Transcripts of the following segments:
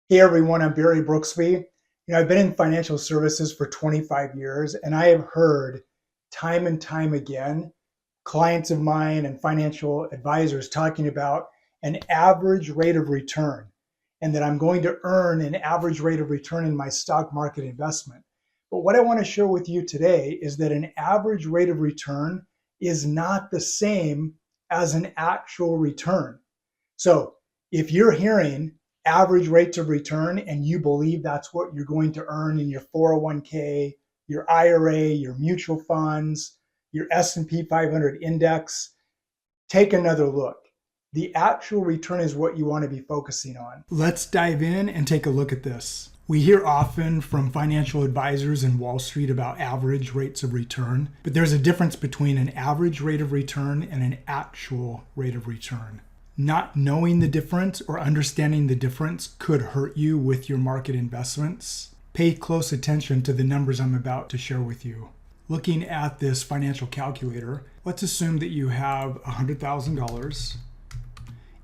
Hey everyone, I'm Barry Brooksby. I've been in financial services for 25 years, and I have heard time and time again clients of mine and financial advisors talking about an average rate of return and that I'm going to earn an average rate of return in my stock market investment. But what I want to share with you today is that an average rate of return is not the same as an actual return. So if you're hearing average rates of return and you believe that's what you're going to earn in your 401k, your IRA, your mutual funds, your S&P 500 index, take another look. The actual return is what you want to be focusing on. Let's dive in and take a look at this. We hear often from financial advisors in Wall Street about average rates of return, but there's a difference between an average rate of return and an actual rate of return. Not knowing the difference or understanding the difference could hurt you with your market investments. Pay close attention to the numbers I'm about to share with you. Looking at this financial calculator, let's assume that you have $100,000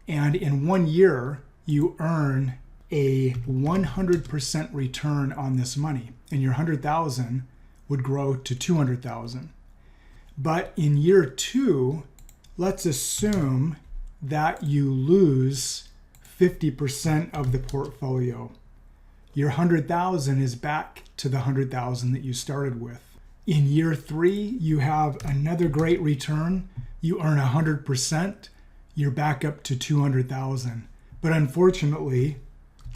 and in 1 year you earn a 100% return on this money, and your 100,000 would grow to 200,000. But in year 2, let's assume that you lose 50% of the portfolio. Your 100,000 is back to the 100,000 that you started with. In year 3, you have another great return. You earn 100%. You're back up to 200,000. But unfortunately,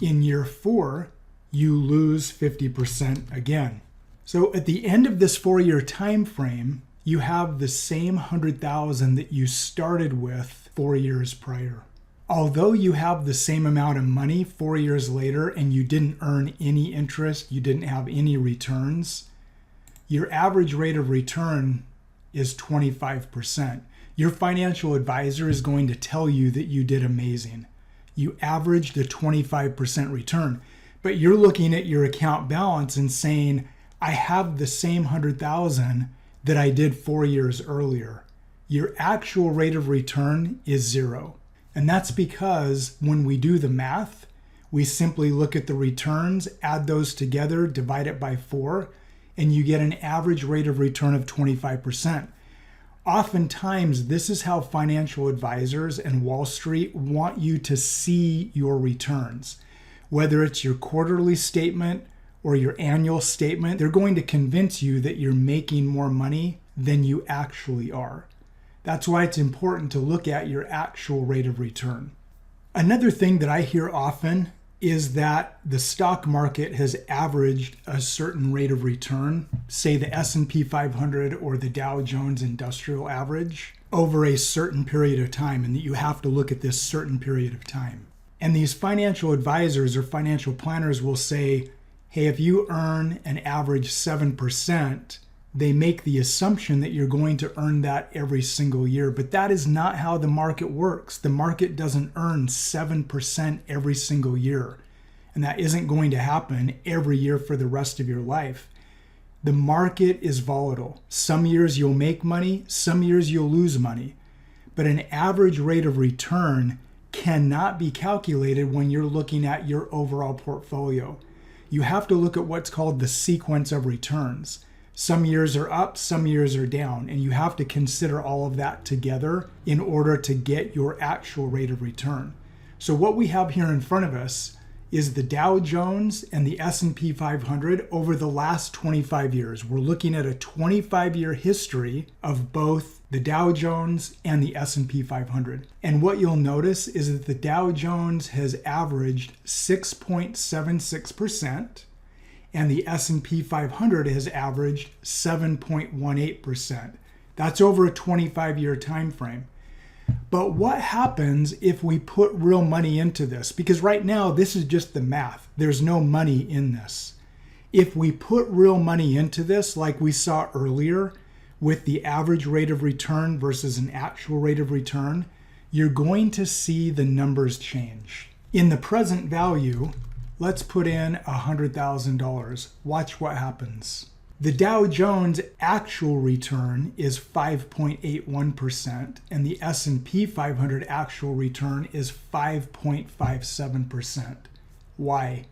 in year 4, you lose 50% again. So at the end of this 4-year time frame, you have the same 100,000 that you started with 4 years prior. Although you have the same amount of money 4 years later and you didn't earn any interest, you didn't have any returns, your average rate of return is 25%. Your financial advisor is going to tell you that you did amazing. You averaged a 25% return, but you're looking at your account balance and saying, I have the same 100,000 that I did 4 years earlier. Your actual rate of return is 0. And that's because when we do the math, we simply look at the returns, add those together, divide it by 4, and you get an average rate of return of 25%. Oftentimes, this is how financial advisors and Wall Street want you to see your returns. Whether it's your quarterly statement or your annual statement, they're going to convince you that you're making more money than you actually are. That's why it's important to look at your actual rate of return. Another thing that I hear often is that the stock market has averaged a certain rate of return, say the S&P 500 or the Dow Jones Industrial Average, over a certain period of time, and that you have to look at this certain period of time. And these financial advisors or financial planners will say, hey, if you earn an average 7%, they make the assumption that you're going to earn that every single year, but that is not how the market works. The market doesn't earn 7% every single year, and that isn't going to happen every year for the rest of your life. The market is volatile. Some years you'll make money, some years you'll lose money, but an average rate of return cannot be calculated when you're looking at your overall portfolio. You have to look at what's called the sequence of returns. Some years are up, some years are down, and you have to consider all of that together in order to get your actual rate of return. So what we have here in front of us is the Dow Jones and the S&P 500 over the last 25 years. We're looking at a 25-year history of both the Dow Jones and the S&P 500. And what you'll notice is that the Dow Jones has averaged 6.76%. and the S&P 500 has averaged 7.18%. That's over a 25-year time frame. But what happens if we put real money into this? Because right now, this is just the math. There's no money in this. If we put real money into this, like we saw earlier with the average rate of return versus an actual rate of return, you're going to see the numbers change. In the present value, let's put in $100,000. Watch what happens. The Dow Jones actual return is 5.81% and the S&P 500 actual return is 5.57%. Why?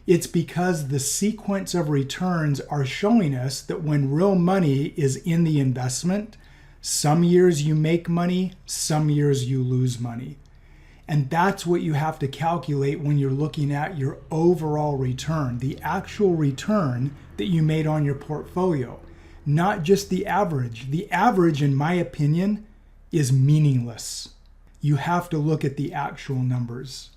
It's because the sequence of returns are showing us that when real money is in the investment, some years you make money, some years you lose money. And that's what you have to calculate when you're looking at your overall return, the actual return that you made on your portfolio, not just the average. The average, in my opinion, is meaningless. You have to look at the actual numbers.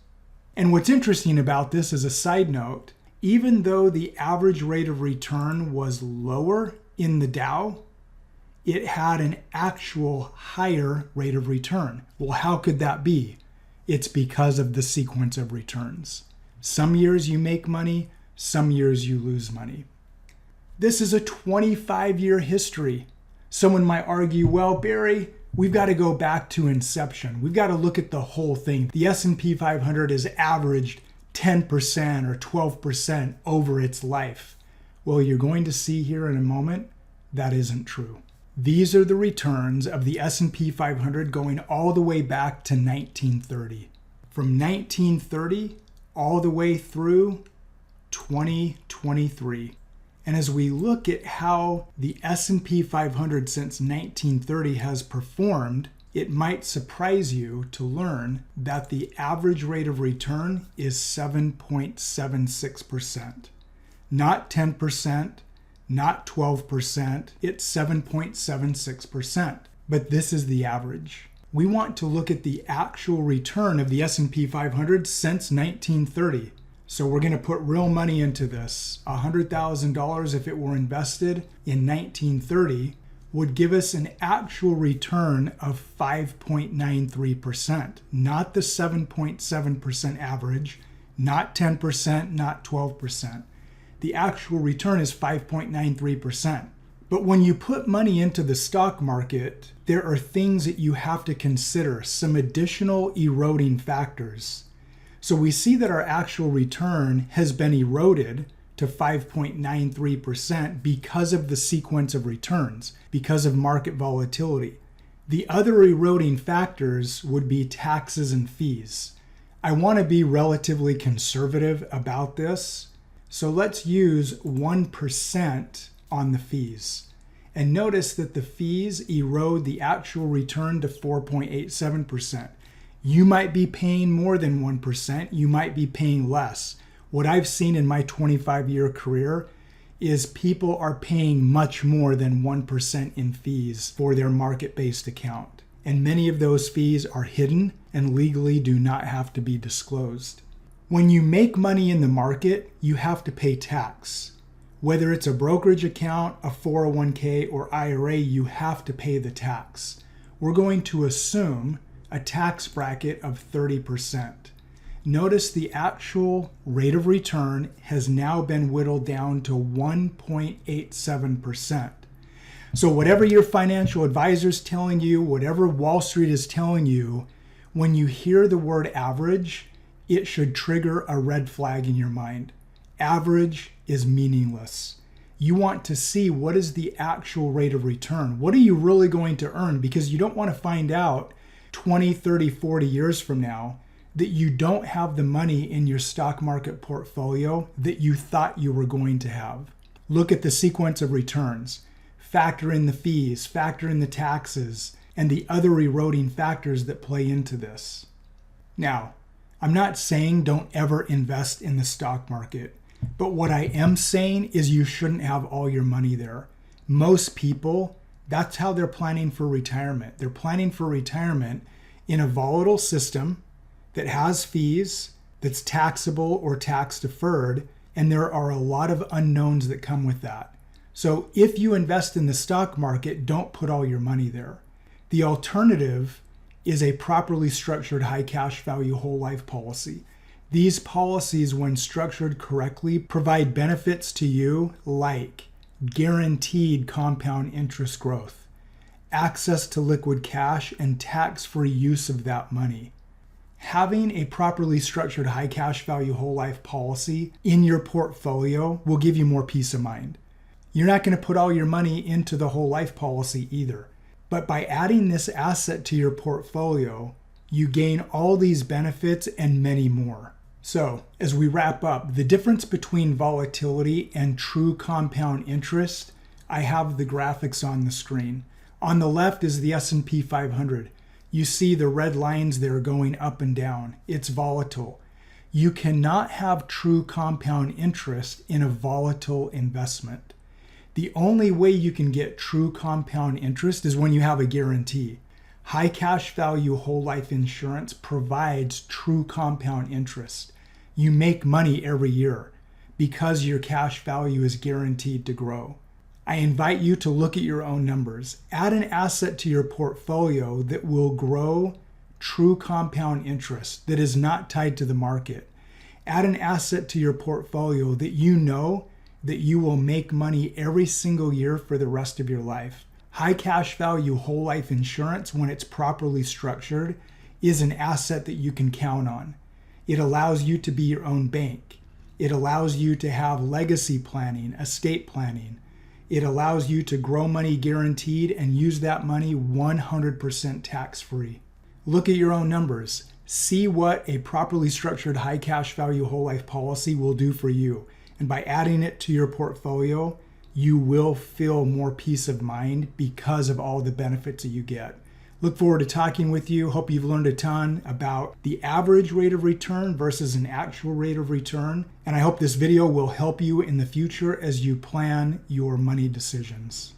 And what's interesting about this as a side note, even though the average rate of return was lower in the Dow, it had an actual higher rate of return. Well, how could that be? It's because of the sequence of returns. Some years you make money, some years you lose money. This is a 25-year history. Someone might argue, well, Barry, we've got to go back to inception. We've got to look at the whole thing. The S&P 500 has averaged 10% or 12% over its life. Well, you're going to see here in a moment that isn't true. These are the returns of the S&P 500 going all the way back to 1930. From 1930 all the way through 2023. And as we look at how the S&P 500 since 1930 has performed, it might surprise you to learn that the average rate of return is 7.76%. Not 10%, not 12%, it's 7.76%. But this is the average. We want to look at the actual return of the S&P 500 since 1930. So we're going to put real money into this. $100,000 if it were invested in 1930 would give us an actual return of 5.93%, not the 7.7% average, not 10%, not 12%. The actual return is 5.93%. But when you put money into the stock market, there are things that you have to consider, some additional eroding factors. So we see that our actual return has been eroded to 5.93% because of the sequence of returns, because of market volatility. The other eroding factors would be taxes and fees. I want to be relatively conservative about this, so let's use 1% on the fees. And notice that the fees erode the actual return to 4.87%. You might be paying more than 1%, you might be paying less. What I've seen in my 25-year career is people are paying much more than 1% in fees for their market-based account. And many of those fees are hidden and legally do not have to be disclosed. When you make money in the market, you have to pay tax. Whether it's a brokerage account, a 401k, or IRA, you have to pay the tax. We're going to assume a tax bracket of 30%. Notice the actual rate of return has now been whittled down to 1.87%. So whatever your financial advisor is telling you, whatever Wall Street is telling you, when you hear the word average, it should trigger a red flag in your mind. Average is meaningless. You want to see what is the actual rate of return. What are you really going to earn? Because you don't want to find out 20, 30, 40 years from now that you don't have the money in your stock market portfolio that you thought you were going to have. Look at the sequence of returns. Factor in the fees, factor in the taxes, and the other eroding factors that play into this. Now, I'm not saying don't ever invest in the stock market, but what I am saying is you shouldn't have all your money there. Most people, that's how they're planning for retirement. They're planning for retirement in a volatile system that has fees, that's taxable or tax deferred, and there are a lot of unknowns that come with that. So if you invest in the stock market, don't put all your money there. The alternative is a properly structured high cash value whole life policy. These policies, when structured correctly, provide benefits to you like guaranteed compound interest growth, access to liquid cash, and tax-free use of that money. Having a properly structured high cash value whole life policy in your portfolio will give you more peace of mind. You're not going to put all your money into the whole life policy either. But by adding this asset to your portfolio, you gain all these benefits and many more. So, as we wrap up, the difference between volatility and true compound interest, I have the graphics on the screen. On the left is the S&P 500. You see the red lines there going up and down. It's volatile. You cannot have true compound interest in a volatile investment. The only way you can get true compound interest is when you have a guarantee. High cash value whole life insurance provides true compound interest. You make money every year because your cash value is guaranteed to grow. I invite you to look at your own numbers. Add an asset to your portfolio that will grow true compound interest that is not tied to the market. Add an asset to your portfolio that you know that you will make money every single year for the rest of your life. High cash value whole life insurance, when it's properly structured, is an asset that you can count on. It allows you to be your own bank. It allows you to have legacy planning, estate planning. It allows you to grow money guaranteed and use that money 100% tax-free. Look at your own numbers. See what a properly structured high cash value whole life policy will do for you. And by adding it to your portfolio, you will feel more peace of mind because of all the benefits that you get. Look forward to talking with you. Hope you've learned a ton about the average rate of return versus an actual rate of return. And I hope this video will help you in the future as you plan your money decisions.